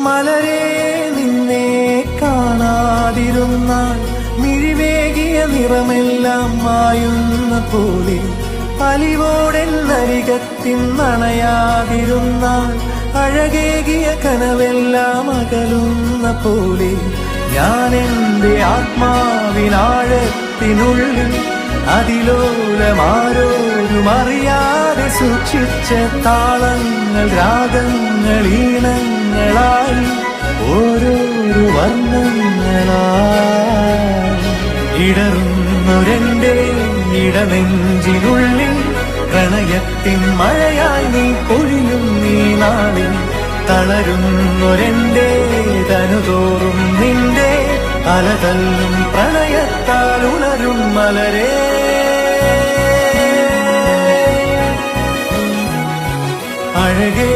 മലരെ നിന്നെ കാണാതിരുന്നാൽ മിഴിവേകിയ നിറമെല്ലാം മായുന്ന പോലെ, അലിവോടെന്നരികത്തിൻ നണയാതിരുന്നാൽ അഴകേകിയ കനവെല്ലാം അകലുന്ന പോലെ, ഞാൻ എന്റെ ആത്മാവിനാഴത്തിനുള്ളിൽ അതിലോലമാരോരും അറിയാതെ സൂക്ഷിച്ച താളങ്ങൾ, രാഗങ്ങൾ, ഈണങ്ങളായി ഓരോരോ വർണ്ണങ്ങളായി ഇടറുന്നൊരെന്റെ ഇടനെഞ്ചിനുള്ളിൽ പ്രണയത്തിൻ മഴയായി നീ പൊഴിയും നീ നാളിൽ. തളരുന്നൊരെന്റെ തനുതോറും നിന്റെ അലതല്ലും പ്രണയത്താൽ ഉണരും മലരേ. അഴകേ